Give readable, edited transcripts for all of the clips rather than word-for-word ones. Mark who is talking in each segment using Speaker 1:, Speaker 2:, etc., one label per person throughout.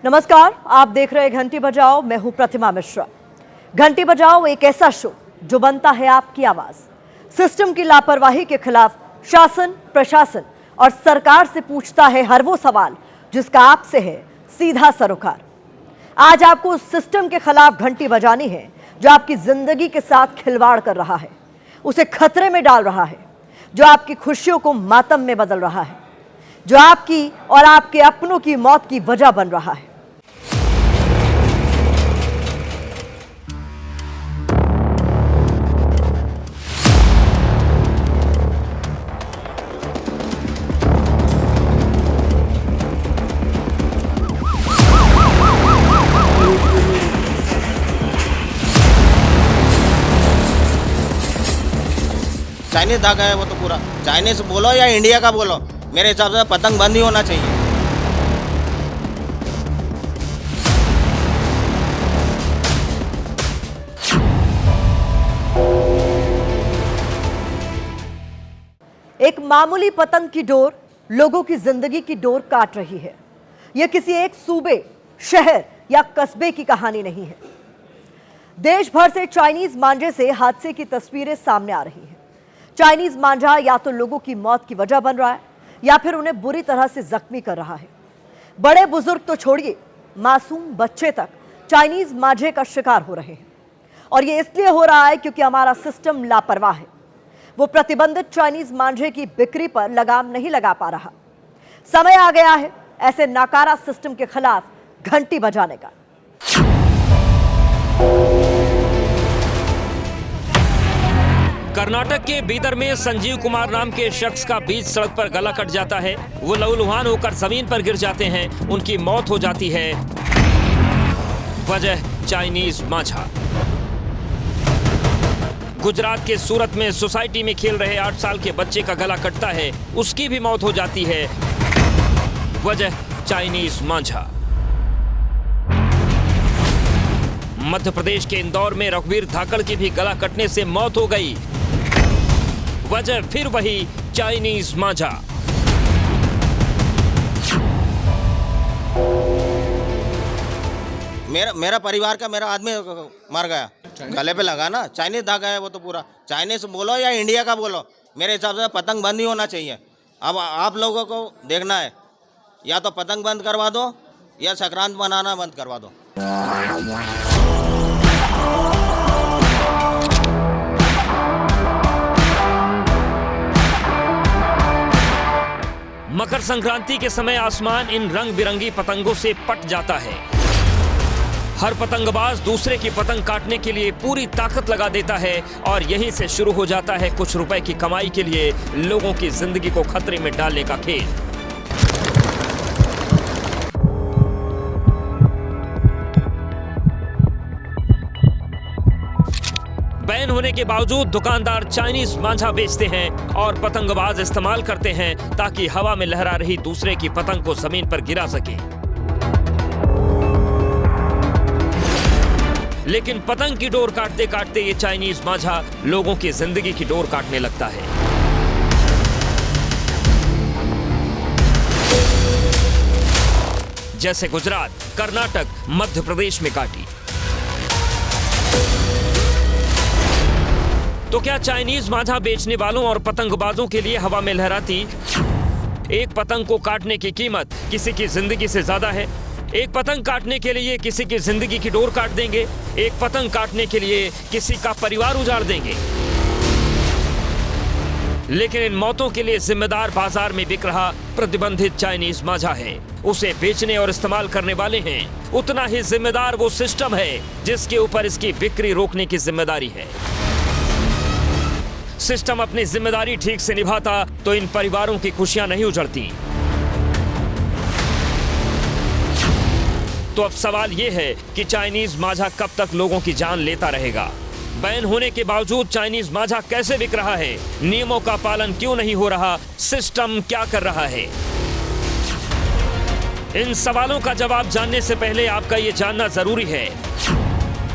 Speaker 1: नमस्कार, आप देख रहे हैं घंटी बजाओ। मैं हूं प्रतिमा मिश्रा। घंटी बजाओ एक ऐसा शो जो बनता है आपकी आवाज। सिस्टम की लापरवाही के खिलाफ शासन, प्रशासन और सरकार से पूछता है हर वो सवाल जिसका आपसे है सीधा सरोकार। आज आपको उस सिस्टम के खिलाफ घंटी बजानी है जो आपकी जिंदगी के साथ खिलवाड़ कर रहा है, उसे खतरे में डाल रहा है, जो आपकी खुशियों को मातम में बदल रहा है, जो आपकी और आपके अपनों की मौत की वजह बन रहा है।
Speaker 2: चाइनीज धागा है वो तो पूरा। चाइनीज बोलो या इंडिया का बोलो, मेरे हिसाब से पतंग बंद ही होना चाहिए।
Speaker 1: एक मामूली पतंग की डोर लोगों की जिंदगी की डोर काट रही है। यह किसी एक सूबे, शहर या कस्बे की कहानी नहीं है। देश भर से चाइनीज मांझे से हादसे की तस्वीरें सामने आ रही हैं। चाइनीज मांझा या तो लोगों की मौत की वजह बन रहा है या फिर उन्हें बुरी तरह से जख्मी कर रहा है। बड़े बुजुर्ग तो छोड़िए, मासूम बच्चे तक चाइनीज मांझे का शिकार हो रहे हैं। और ये इसलिए हो रहा है क्योंकि हमारा सिस्टम लापरवाह है। वो प्रतिबंधित चाइनीज मांझे की बिक्री पर लगाम नहीं लगा पा रहा। समय आ गया है ऐसे नाकारा सिस्टम के खिलाफ घंटी बजाने का।
Speaker 3: कर्नाटक के बीदर में संजीव कुमार नाम के शख्स का बीच सड़क पर गला कट जाता है। वो लहूलुहान होकर जमीन पर गिर जाते हैं। उनकी मौत हो जाती है। वजह चाइनीज मांझा। गुजरात के सूरत में सोसाइटी में खेल रहे 8 साल के बच्चे का गला कटता है, उसकी भी मौत हो जाती है। वजह चाइनीज मांझा। मध्य प्रदेश के इंदौर में रघुवीर धाकड़ की भी गला कटने से मौत हो गई। वजह फिर वही चाइनीज मांझा।
Speaker 2: मेरा परिवार का मेरा आदमी मर गया, गले पे लगा ना। चाइनीज धागा है वो तो पूरा। चाइनीज बोलो या इंडिया का बोलो, मेरे हिसाब से पतंग बंद ही होना चाहिए। अब आप लोगों को देखना है, या तो पतंग बंद करवा दो या संक्रांत मनाना बंद करवा दो।
Speaker 3: मकर संक्रांति के समय आसमान इन रंग बिरंगी पतंगों से पट जाता है। हर पतंगबाज दूसरे की पतंग काटने के लिए पूरी ताकत लगा देता है और यहीं से शुरू हो जाता है कुछ रुपए की कमाई के लिए लोगों की जिंदगी को खतरे में डालने का खेल। बैन होने के बावजूद दुकानदार चाइनीज मांझा बेचते हैं और पतंगबाज इस्तेमाल करते हैं ताकि हवा में लहरा रही दूसरे की पतंग को जमीन पर गिरा सके। लेकिन पतंग की डोर काटते काटते ये चाइनीज मांझा लोगों की जिंदगी की डोर काटने लगता है। जैसे गुजरात, कर्नाटक, मध्य प्रदेश में काटी। तो क्या चाइनीज मांझा बेचने वालों और पतंगबाजों के लिए हवा में लहराती एक पतंग को काटने की कीमत किसी की जिंदगी से ज्यादा है? एक पतंग काटने के लिए किसी की जिंदगी की डोर काट देंगे। एक पतंग काटने के लिए किसी का परिवार उजाड़ देंगे। लेकिन इन मौतों के लिए जिम्मेदार बाजार में बिक रहा प्रतिबंधित चाइनीज मांझा है। उसे बेचने और इस्तेमाल करने वाले हैं। उतना ही जिम्मेदार वो सिस्टम है जिसके ऊपर इसकी बिक्री रोकने की जिम्मेदारी है। सिस्टम अपनी जिम्मेदारी ठीक से निभाता तो इन परिवारों की खुशियां नहीं उजड़ती। तो अब सवाल यह है कि चाइनीज मांझा कब तक लोगों की जान लेता रहेगा? बैन होने के बावजूद चाइनीज मांझा कैसे बिक रहा है? नियमों का पालन क्यों नहीं हो रहा? सिस्टम क्या कर रहा है? इन सवालों का जवाब जानने से पहले आपका यह जानना जरूरी है,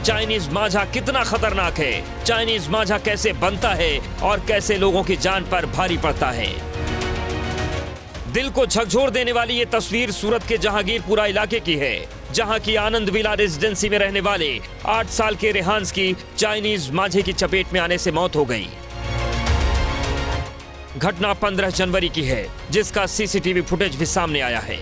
Speaker 3: चाइनीज मांझा कितना खतरनाक है, चाइनीज मांझा कैसे बनता है और कैसे लोगों की जान पर भारी पड़ता है। दिल को झकझोर देने वाली ये तस्वीर सूरत के जहांगीरपुरा इलाके की है, जहां की आनंद विला रेजिडेंसी में रहने वाले 8 साल के रेहान की चाइनीज मांझे की चपेट में आने से मौत हो गई। घटना 15 जनवरी की है, जिसका सीसीटीवी फुटेज भी सामने आया है।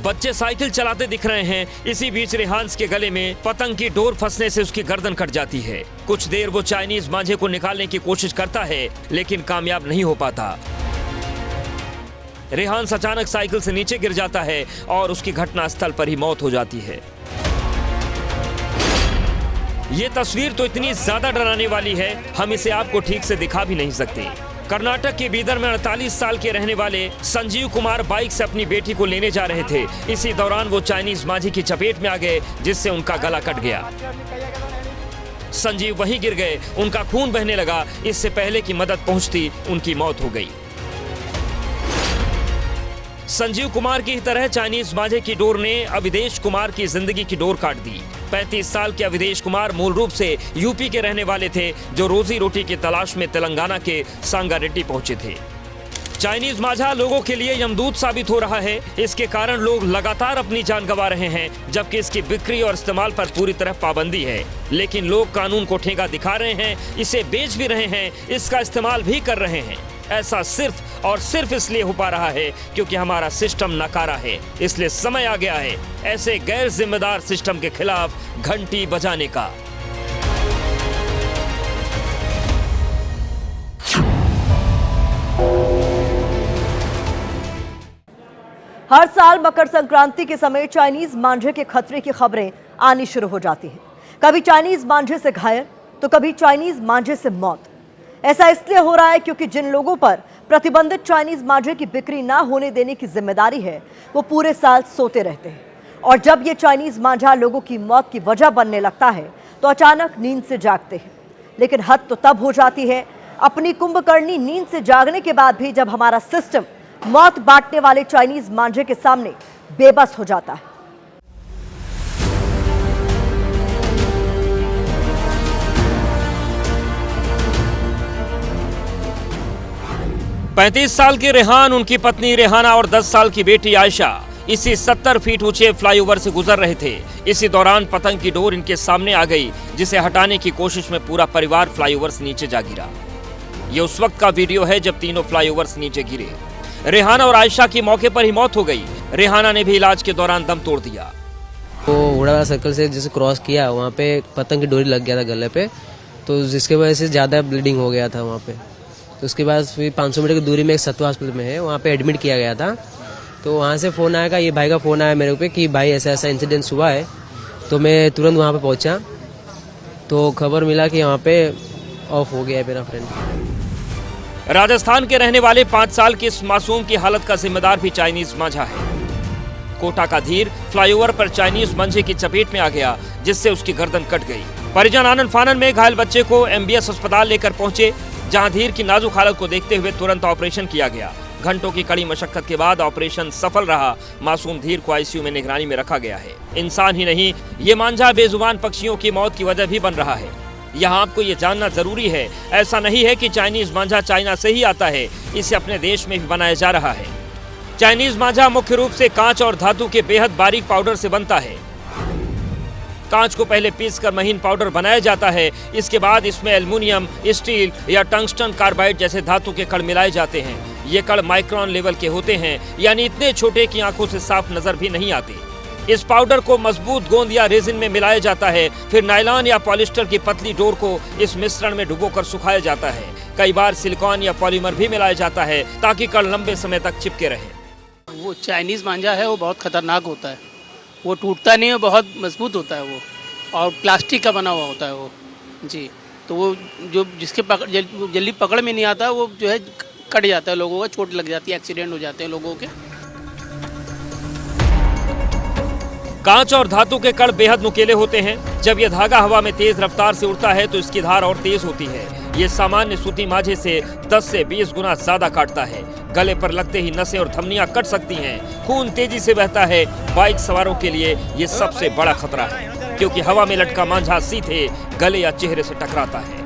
Speaker 3: बच्चे साइकिल चलाते दिख रहे हैं। इसी बीच रेहान के गले में पतंग की डोर फंसने से उसकी गर्दन कट जाती है। कुछ देर वो चाइनीज मांझे को निकालने की कोशिश करता है, लेकिन कामयाब नहीं हो पाता। रेहान अचानक साइकिल से नीचे गिर जाता है और उसकी घटनास्थल पर ही मौत हो जाती है। ये तस्वीर तो इतनी ज्यादा डराने वाली है, हम इसे आपको ठीक से दिखा भी नहीं सकते। कर्नाटक के बीदर में 48 साल के रहने वाले संजीव कुमार बाइक से अपनी बेटी को लेने जा रहे थे। इसी दौरान वो चाइनीज मांझे की चपेट में आ गए, जिससे उनका गला कट गया। संजीव वहीं गिर गए, उनका खून बहने लगा। इससे पहले कि मदद पहुंचती, उनकी मौत हो गई। संजीव कुमार की तरह चाइनीज मांझे की डोर ने अविदेश कुमार की जिंदगी की डोर काट दी। 35 साल के अविदेश कुमार मूल रूप से यूपी के रहने वाले थे, जो रोजी रोटी की तलाश में तेलंगाना के सांगारेड्डी पहुंचे थे। चाइनीज मांझा लोगों के लिए यमदूत साबित हो रहा है। इसके कारण लोग लगातार अपनी जान गंवा रहे हैं, जबकि इसकी बिक्री और इस्तेमाल पर पूरी तरह पाबंदी है। लेकिन लोग कानून को ठेंगा दिखा रहे हैं, इसे बेच भी रहे हैं, इसका इस्तेमाल भी कर रहे हैं। ऐसा सिर्फ और सिर्फ इसलिए हो पा रहा है क्योंकि हमारा सिस्टम नकारा है। इसलिए समय आ गया है ऐसे गैर जिम्मेदार सिस्टम के खिलाफ घंटी बजाने का।
Speaker 1: हर साल मकर संक्रांति के समय चाइनीज मांझे के खतरे की खबरें आनी शुरू हो जाती हैं। कभी चाइनीज मांझे से घायल, तो कभी चाइनीज मांझे से मौत। ऐसा इसलिए हो रहा है क्योंकि जिन लोगों पर प्रतिबंधित चाइनीज मांझे की बिक्री ना होने देने की जिम्मेदारी है, वो पूरे साल सोते रहते हैं। और जब ये चाइनीज मांझा लोगों की मौत की वजह बनने लगता है, तो अचानक नींद से जागते हैं। लेकिन हद तो तब हो जाती है अपनी कुंभकर्णी नींद से जागने के बाद भी, जब हमारा सिस्टम मौत बांटने वाले चाइनीज मांझे के सामने बेबस हो जाता है।
Speaker 3: 35 साल के रेहान, उनकी पत्नी रेहाना और 10 साल की बेटी आयशा इसी 70 फीट ऊंचे फ्लाईओवर से गुजर रहे थे। इसी दौरान पतंग की डोर इनके सामने आ गई, जिसे हटाने की कोशिश में पूरा परिवार फ्लाईओवर से नीचे जा गिरा। ये उस वक्त का वीडियो है जब तीनों फ्लाईओवर से नीचे गिरे। रेहाना और आयशा की मौके पर ही मौत हो गई। रेहाना ने भी इलाज के दौरान दम तोड़ दिया।
Speaker 4: वो उड़ा वाला सर्कल से जैसे क्रॉस किया, वहाँ पे पतंग की डोरी लग गया था गले पे, तो जिसके वजह से ज़्यादा ब्लीडिंग हो गया था वहाँ पे। तो उसके बाद फिर 500 मीटर की दूरी में एक सत्वा हॉस्पिटल में है, वहाँ पे एडमिट किया गया था। तो वहाँ से फ़ोन आया, ये भाई का फ़ोन आया मेरे पे कि भाई ऐसा ऐसा इंसिडेंस हुआ है। तो मैं तुरंत वहाँ पे पहुँचा, तो खबर मिला कि वहाँ पे ऑफ हो गया है मेरा फ्रेंड।
Speaker 3: राजस्थान के रहने वाले 5 साल के इस मासूम की हालत का जिम्मेदार भी चाइनीज मांझा है। कोटा का धीर फ्लाईओवर पर चाइनीज मांझे की चपेट में आ गया, जिससे उसकी गर्दन कट गई। परिजन आनन फानन में घायल बच्चे को MBS अस्पताल लेकर पहुंचे, जहां धीर की नाजुक हालत को देखते हुए तुरंत ऑपरेशन किया गया। घंटों की कड़ी मशक्कत के बाद ऑपरेशन सफल रहा। मासूम धीर को ICU में निगरानी में रखा गया है। इंसान ही नहीं, ये मांझा बेजुबान पक्षियों की मौत की वजह भी बन रहा है। यहाँ आपको ये जानना जरूरी है, ऐसा नहीं है कि चाइनीज मांझा चाइना से ही आता है, इसे अपने देश में भी बनाया जा रहा है। चाइनीज मांझा मुख्य रूप से कांच और धातु के बेहद बारीक पाउडर से बनता है। कांच को पहले पीसकर महीन पाउडर बनाया जाता है। इसके बाद इसमें एल्युमिनियम, स्टील या टंगस्टन कार्बाइड जैसे धातु के कण मिलाए जाते हैं। ये कण माइक्रोन लेवल के होते हैं, यानी इतने छोटे कि आंखों से साफ नजर भी नहीं आते। इस पाउडर को मजबूत गोंद या रेजिन में मिलाया जाता है। फिर नायलॉन या पॉलिस्टर की पतली डोर को इस मिश्रण में डुबोकर सुखाया जाता है। कई बार सिलिकॉन या पॉलीमर भी मिलाया जाता है, ताकि कण लंबे समय तक चिपके रहे।
Speaker 5: वो चाइनीज़ मांझा है, वो बहुत खतरनाक होता है। वो टूटता नहीं है, बहुत मजबूत होता है वो, और प्लास्टिक का बना हुआ होता है वो जी। तो वो जो जिसके जल्दी पकड़ में नहीं आता, वो जो है कट जाता है, लोगों का चोट लग जाती है, एक्सीडेंट हो जाते हैं लोगों के।
Speaker 3: कांच और धातु के कण बेहद नुकीले होते हैं। जब यह धागा हवा में तेज रफ्तार से उड़ता है तो इसकी धार और तेज होती है। ये सामान्य सूती मांझे से 10 से 20 गुना ज्यादा काटता है। गले पर लगते ही नसें और धमनियां कट सकती हैं। खून तेजी से बहता है। बाइक सवारों के लिए ये सबसे बड़ा खतरा है, क्योंकि हवा में लटका मांझा सीधे गले या चेहरे से टकराता है।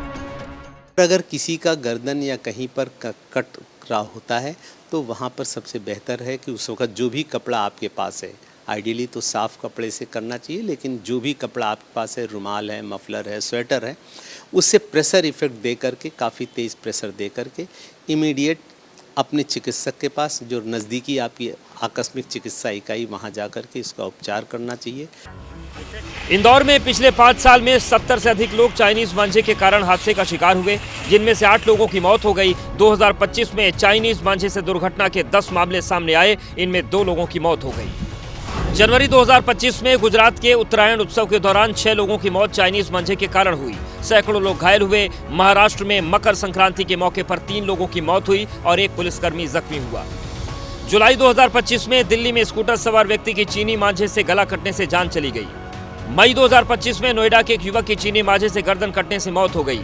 Speaker 6: अगर किसी का गर्दन या कहीं पर कट रहा होता है, तो वहाँ पर सबसे बेहतर है कि उस वक्त जो भी कपड़ा आपके पास है आइडियली तो साफ़ कपड़े से करना चाहिए, लेकिन जो भी कपड़ा आपके पास है, रुमाल है, मफलर है, स्वेटर है, उससे प्रेशर इफेक्ट दे करके, काफ़ी तेज़ प्रेशर दे करके इमीडिएट अपने चिकित्सक के पास, जो नज़दीकी आपकी आकस्मिक चिकित्सा इकाई, वहाँ जा कर के इसका उपचार करना चाहिए।
Speaker 3: इंदौर में पिछले 5 साल में 70 से अधिक लोग चाइनीज मांझे के कारण हादसे का शिकार हुए, जिनमें से 8 लोगों की मौत हो गई। 2025 में चाइनीज मांझे से दुर्घटना के 10 मामले सामने आए, इनमें 2 लोगों की मौत हो गई। जनवरी 2025 में गुजरात के उत्तरायण उत्सव के दौरान 6 लोगों की मौत चाइनीज मांझे के कारण हुई, सैकड़ों लोग घायल हुए। महाराष्ट्र में मकर संक्रांति के मौके पर 3 लोगों की मौत हुई और 1 पुलिसकर्मी जख्मी हुआ। जुलाई 2025 में दिल्ली में स्कूटर सवार व्यक्ति की चीनी मांझे से गला कटने से जान चली गई। मई 2025 में नोएडा के एक युवक की चीनी मांझे से गर्दन कटने से मौत हो गई।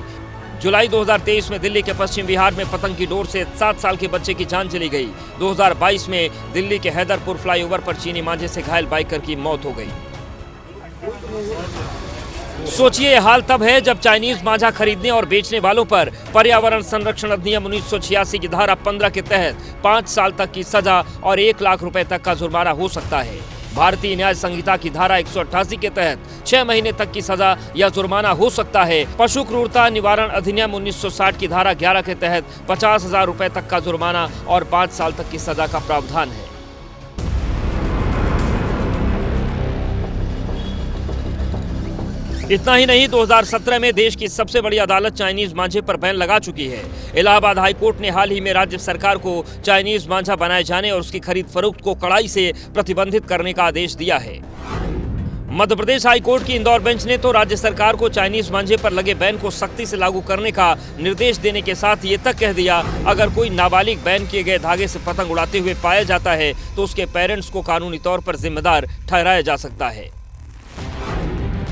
Speaker 3: जुलाई 2023 में दिल्ली के पश्चिम बिहार में पतंग की डोर से 7 साल के बच्चे की जान चली गई। 2022 में दिल्ली के हैदरपुर फ्लाईओवर पर चीनी मांझे से घायल बाइकर की मौत हो गई। सोचिए, हाल तब है जब चाइनीज मांझा खरीदने और बेचने वालों पर पर्यावरण संरक्षण अधिनियम 1986 की धारा 15 के तहत 5 साल तक की सजा और 1 लाख रुपए तक का जुर्माना हो सकता है। भारतीय न्याय संहिता की धारा 188 के तहत 6 महीने तक की सजा या जुर्माना हो सकता है। पशु क्रूरता निवारण अधिनियम 1960 की धारा 11 के तहत 50,000 रुपए तक का जुर्माना और 5 साल तक की सजा का प्रावधान है। इतना ही नहीं, 2017 में देश की सबसे बड़ी अदालत चाइनीज मांझे पर बैन लगा चुकी है। इलाहाबाद हाईकोर्ट ने हाल ही में राज्य सरकार को चाइनीज मांझा बनाए जाने और उसकी खरीद फरोख्त को कड़ाई से प्रतिबंधित करने का आदेश दिया है। मध्य प्रदेश हाईकोर्ट की इंदौर बेंच ने तो राज्य सरकार को चाइनीज मांझे पर लगे बैन को सख्ती से लागू करने का निर्देश देने के साथ ये तक कह दिया, अगर कोई नाबालिग बैन किए गए धागे से पतंग उड़ाते हुए पाया जाता है तो उसके पेरेंट्स को कानूनी तौर पर जिम्मेदार ठहराया जा सकता है।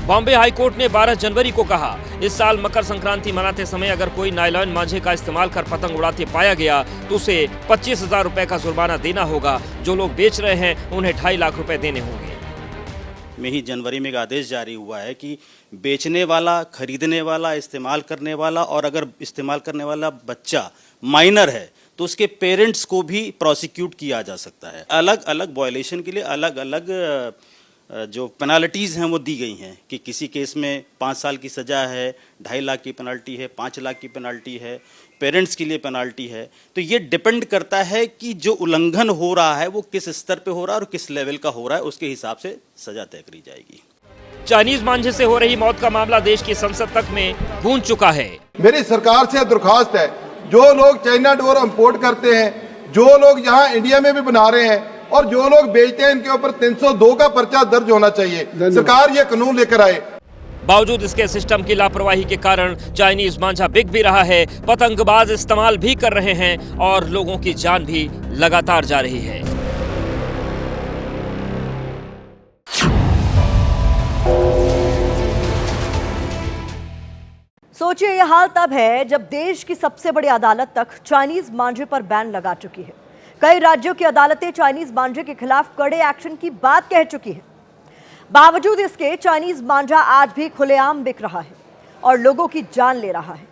Speaker 3: बॉम्बे हाईकोर्ट ने 12 जनवरी को कहा, इस साल मकर संक्रांति मनाते समय अगर कोई नायलॉन मांझे का इस्तेमाल कर पतंग उड़ाते पाया गया तो उसे 25,000 रुपए का जुर्माना देना होगा। जो लोग बेच रहे हैं उन्हें 2.5 लाख रुपए देने होंगे।
Speaker 7: में ही जनवरी में एक आदेश जारी हुआ है कि बेचने वाला, खरीदने वाला, इस्तेमाल करने वाला और अगर इस्तेमाल करने वाला बच्चा माइनर है तो उसके पेरेंट्स को भी प्रोसिक्यूट किया जा सकता है। अलग अलग वायलेशन के लिए अलग अलग जो पेनाल्टीज़ हैं वो दी गई हैं कि किसी केस में 5 साल की सज़ा है, 2.5 लाख की पेनल्टी है, 5 लाख की पेनल्टी है, पेरेंट्स के लिए पेनल्टी है। तो ये डिपेंड करता है कि जो उल्लंघन हो रहा है वो किस स्तर पे हो रहा है और किस लेवल का हो रहा है, उसके हिसाब से सज़ा तय करी जाएगी।
Speaker 3: चाइनीज मांझे से हो रही मौत का मामला देश की संसद तक में गूंज चुका है।
Speaker 8: मेरी सरकार से दरख्वास्त है, जो लोग चाइना डोर इंपोर्ट करते हैं, जो लोग यहाँ इंडिया में भी बना रहे हैं और जो लोग बेचते हैं, इनके ऊपर 302 का पर्चा दर्ज होना चाहिए। सरकार ये कानून लेकर आए।
Speaker 3: बावजूद इसके सिस्टम की लापरवाही के कारण चाइनीज मांझा बिक भी रहा है, पतंगबाज इस्तेमाल भी कर रहे हैं और लोगों की जान भी लगातार जा रही है।
Speaker 1: सोचिए, यह हाल तब है जब देश की सबसे बड़ी अदालत तक चाइनीज मांझे पर बैन लगा चुकी है। कई राज्यों की अदालतें चाइनीज मांझे के खिलाफ कड़े एक्शन की बात कह चुकी हैं। बावजूद इसके चाइनीज मांझा आज भी खुलेआम बिक रहा है और लोगों की जान ले रहा है।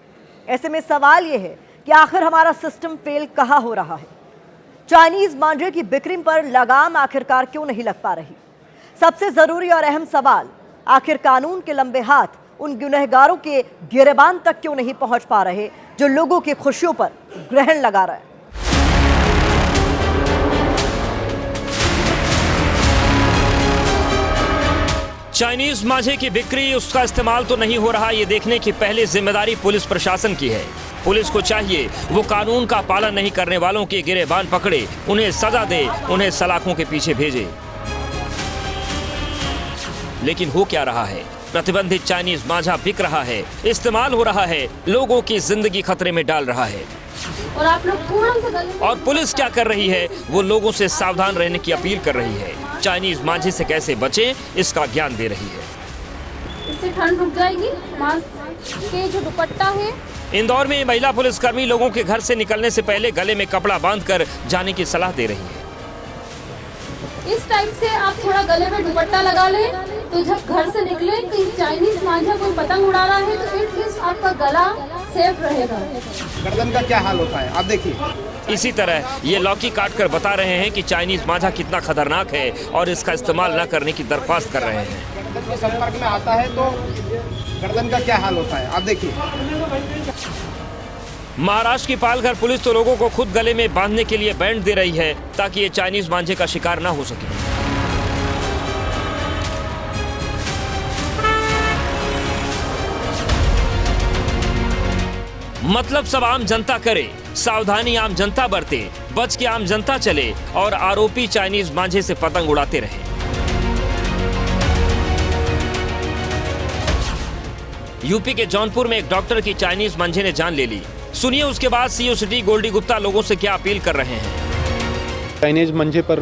Speaker 1: ऐसे में सवाल यह है कि आखिर हमारा सिस्टम फेल कहां हो रहा है? चाइनीज मांझे की बिक्री पर लगाम आखिरकार क्यों नहीं लग पा रही? सबसे जरूरी और अहम सवाल, आखिर कानून के लंबे हाथ उन गुनहगारों के गिरेबान तक क्यों नहीं पहुंच पा रहे जो लोगों की खुशियों पर ग्रहण लगा रहे हैं?
Speaker 3: चाइनीज मांझे की बिक्री, उसका इस्तेमाल तो नहीं हो रहा, ये देखने की पहले जिम्मेदारी पुलिस प्रशासन की है। पुलिस को चाहिए वो कानून का पालन नहीं करने वालों के गिरेबान पकड़े, उन्हें सजा दे, उन्हें सलाखों के पीछे भेजे। लेकिन हो क्या रहा है? प्रतिबंधित चाइनीज मांझा बिक रहा है, इस्तेमाल हो रहा है, लोगों की जिंदगी खतरे में डाल रहा है।
Speaker 9: और आप लोग
Speaker 3: और पुलिस क्या कर रही है? वो लोगों से सावधान रहने की अपील कर रही है। चाइनीज मांझे से कैसे बचें, इसका ज्ञान दे रही है।
Speaker 9: इससे ठंड रुक जाएगी। मास्क के जो दुपट्टा है।
Speaker 3: इंदौर में महिला पुलिसकर्मी लोगों के घर से निकलने से पहले गले में कपड़ा बांधकर जाने की सलाह दे रही है।
Speaker 9: इस टाइप से आप थोड़ा गले में दुपट्टा लगा लें, तो जब घर से निकले कहीं चाइनीज मांझा कोई पतंग उड़ा रहा है तो एटलीस्ट आपका गला सेफ रहेगा।
Speaker 10: गर्दन का क्या हाल होता है आप देखिए,
Speaker 3: इसी तरह ये लौकी काट कर बता रहे हैं कि चाइनीज मांझा कितना खतरनाक है और इसका इस्तेमाल न करने की दरख्वास्त कर रहे हैं।
Speaker 10: गर्दन के संपर्क में आता है तो गर्दन का क्या हाल होता है, आप देखिए।
Speaker 3: महाराष्ट्र की पालघर पुलिस तो लोगों को खुद गले में बांधने के लिए बैंड दे रही है ताकि ये चाइनीज मांझे का शिकार ना हो सके। मतलब सब आम जनता करे, सावधानी आम जनता बरते, बच के आम जनता चले और आरोपी चाइनीज मांझे से पतंग उड़ाते रहे। यूपी के जौनपुर में एक डॉक्टर की चाइनीज मांझे ने जान ले ली। सुनिए उसके बाद सीओ सिटी गोल्डी गुप्ता लोगों से क्या अपील कर रहे हैं।
Speaker 11: चाइनीज मांझे पर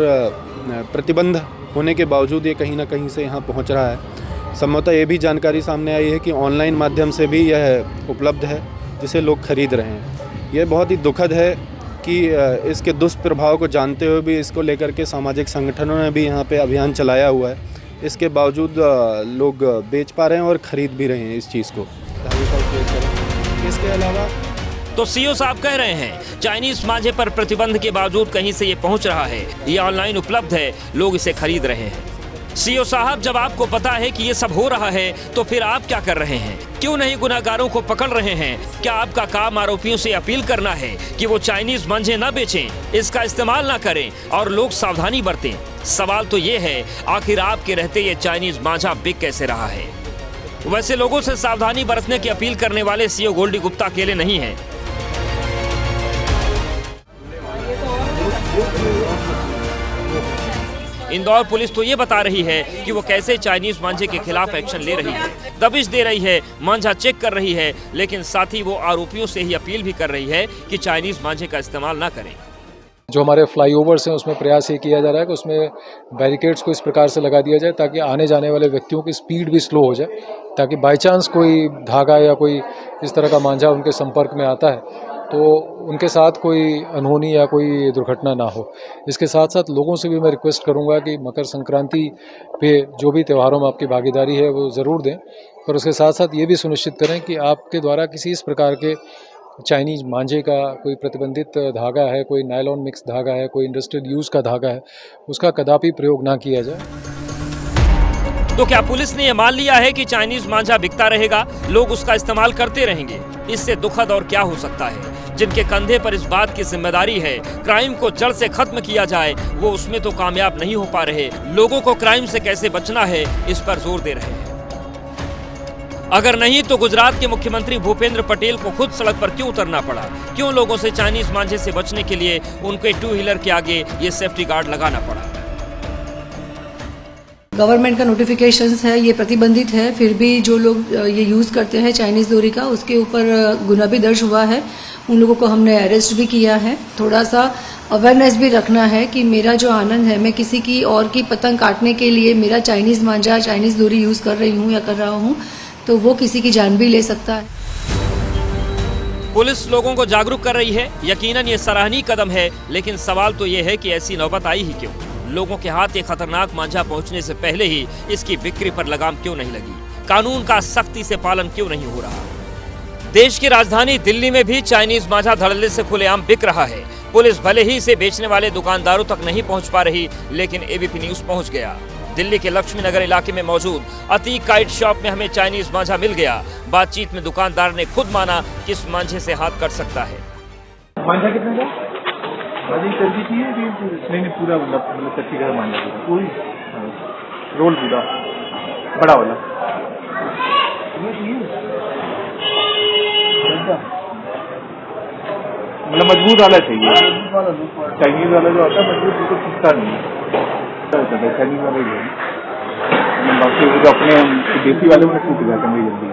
Speaker 11: प्रतिबंध होने के बावजूद ये कहीं ना कहीं से यहाँ पहुँच रहा है। संभवतः ये भी जानकारी सामने आई है कि ऑनलाइन माध्यम से भी यह उपलब्ध है जिसे लोग खरीद रहे हैं। ये बहुत ही दुखद है कि इसके दुष्प्रभाव को जानते हुए भी इसको लेकर के सामाजिक संगठनों ने भी यहाँ पे अभियान चलाया हुआ है। इसके बावजूद लोग बेच पा रहे हैं और ख़रीद भी रहे हैं इस चीज़ को। इसके अलावा
Speaker 3: तो सीओ साहब कह रहे हैं चाइनीज मांझे पर प्रतिबंध के बावजूद कहीं से ये पहुंच रहा है, ये ऑनलाइन उपलब्ध है, लोग इसे खरीद रहे हैं। सीओ साहब जब आपको पता है कि ये सब हो रहा है तो फिर आप क्या कर रहे हैं? क्यों नहीं गुनाहगारों को पकड़ रहे हैं? क्या आपका काम आरोपियों से अपील करना है कि वो चाइनीज मांझे न बेचें, इसका इस्तेमाल न करें और लोग सावधानी बरतें? सवाल तो ये है आखिर आपके रहते ये चाइनीज मांझा बिक कैसे रहा है? वैसे लोगों से सावधानी बरतने की अपील करने वाले सीओ गोल्डी गुप्ता अकेले नहीं हैं। इंदौर पुलिस तो ये बता रही है कि वो कैसे चाइनीज मांझे के खिलाफ एक्शन ले रही है, दबिश दे रही है, मांझा चेक कर रही है, लेकिन साथ ही वो आरोपियों से ही अपील भी कर रही है कि चाइनीज मांझे का इस्तेमाल ना करें।
Speaker 12: जो हमारे फ्लाईओवर्स हैं उसमें प्रयास ये किया जा रहा है कि उसमें बैरिकेड्स को इस प्रकार से लगा दिया जाए ताकि आने जाने वाले व्यक्तियों की स्पीड भी स्लो हो जाए, ताकि बाई चांस कोई धागा या कोई इस तरह का मांझा उनके संपर्क में आता है तो उनके साथ कोई अनहोनी या कोई दुर्घटना ना हो। इसके साथ साथ लोगों से भी मैं रिक्वेस्ट करूंगा कि मकर संक्रांति पे जो भी त्योहारों में आपकी भागीदारी है वो ज़रूर दें, पर उसके साथ साथ ये भी सुनिश्चित करें कि आपके द्वारा किसी इस प्रकार के चाइनीज मांझे का कोई प्रतिबंधित धागा है, कोई नायलॉन मिक्स धागा है, कोई इंडस्ट्रियल यूज़ का धागा है, उसका कदापि प्रयोग ना किया जाए।
Speaker 3: तो क्या पुलिस ने यह मान लिया है कि चाइनीज मांझा बिकता रहेगा, लोग उसका इस्तेमाल करते रहेंगे? इससे दुखद और क्या हो सकता है? जिनके कंधे पर इस बात की जिम्मेदारी है क्राइम को जड़ से खत्म किया जाए, वो उसमें तो कामयाब नहीं हो पा रहे। लोगों को क्राइम से कैसे बचना है इस पर जोर दे रहे हैं। अगर नहीं तो गुजरात के मुख्यमंत्री भूपेंद्र पटेल को खुद सड़क पर क्यों उतरना पड़ा? क्यों लोगों से चाइनीज मांझे से बचने के लिए उनके 2 व्हीलर के आगे ये सेफ्टी गार्ड लगाना पड़ा?
Speaker 13: गवर्नमेंट का नोटिफिकेशंस है, ये प्रतिबंधित है, फिर भी जो लोग ये यूज़ करते हैं चाइनीज़ डोरी का, उसके ऊपर गुना भी दर्ज हुआ है। उन लोगों को हमने अरेस्ट भी किया है। थोड़ा सा अवेयरनेस भी रखना है कि मेरा जो आनंद है, मैं किसी की और की पतंग काटने के लिए मेरा चाइनीज़ मांझा, चाइनीज़ डोरी यूज़ कर रही हूँ या कर रहा हूँ, तो वो किसी की जान भी ले सकता है।
Speaker 3: पुलिस लोगों को जागरूक कर रही है, यकीनन ये सराहनीय कदम है, लेकिन सवाल तो ये है कि ऐसी नौबत आई ही क्यों? लोगों के हाथ ये खतरनाक मांझा पहुंचने से पहले ही इसकी बिक्री पर लगाम क्यों नहीं लगी? कानून का सख्ती से पालन क्यों नहीं हो रहा? देश की राजधानी दिल्ली में भी चाइनीज मांझा धड़ल्ले से खुलेआम बिक रहा है। पुलिस भले ही इसे बेचने वाले दुकानदारों तक नहीं पहुंच पा रही, लेकिन एबीपी न्यूज पहुंच गया। दिल्ली के लक्ष्मी नगर इलाके में मौजूद अतीक काइट शॉप में हमें चाइनीज मांझा मिल गया। बातचीत में दुकानदार ने खुद माना कि इस मांझे से हाथ कट सकता है।
Speaker 14: मांझा कितने का? नहीं पूरा मतलब कच्ची का मांझा पूरी रोल पूरा बड़ा वाला मतलब मजबूत वाला चाहिए। चाइनीज वाला जो आता है मजबूत बिल्कुल टूटता नहीं है। चाइनीज वाला ही है, बाकी वो जो अपने देसी वाले में टूट जाते हैं जल्दी।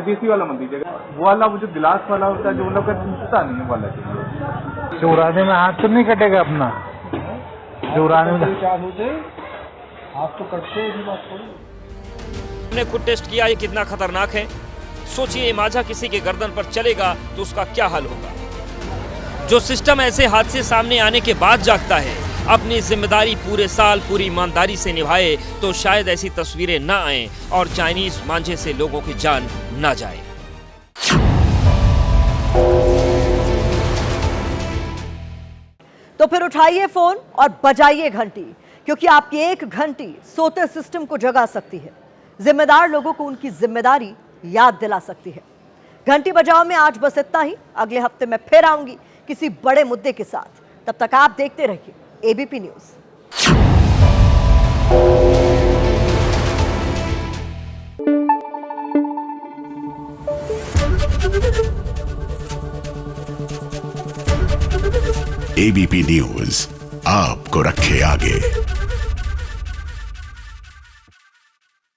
Speaker 14: देसी वाला मत दीजिएगा, वो वाला वो जो गिलास वाला होता है जो मतलब टूटता नहीं है वाला चाहिए। चौराने में हाथ तो नहीं कटेगा अपना, चौराने में हाथ तो कटते हैं। बात थोड़ी।
Speaker 3: हमने खुद टेस्ट किया ये कितना खतरनाक है। सोचिए ये मांझा किसी के गर्दन पर चलेगा तो उसका क्या हाल होगा। जो सिस्टम ऐसे हादसे सामने आने के बाद जागता है, अपनी जिम्मेदारी पूरे साल पूरी ईमानदारी से निभाए तो शायद ऐसी तस्वीरें न आएं और चाइनीज मांझे से लोगों की जान न जाए।
Speaker 1: तो फिर उठाइए फोन और बजाइए घंटी, क्योंकि आपकी एक घंटी सोते सिस्टम को जगा सकती है, जिम्मेदार लोगों को उनकी जिम्मेदारी याद दिला सकती है। घंटी बजाओ में आज बस इतना ही। अगले हफ्ते मैं फिर आऊंगी किसी बड़े मुद्दे के साथ। तब तक आप देखते रहिए एबीपी न्यूज।
Speaker 15: एबीपी न्यूज आपको रखे आगे।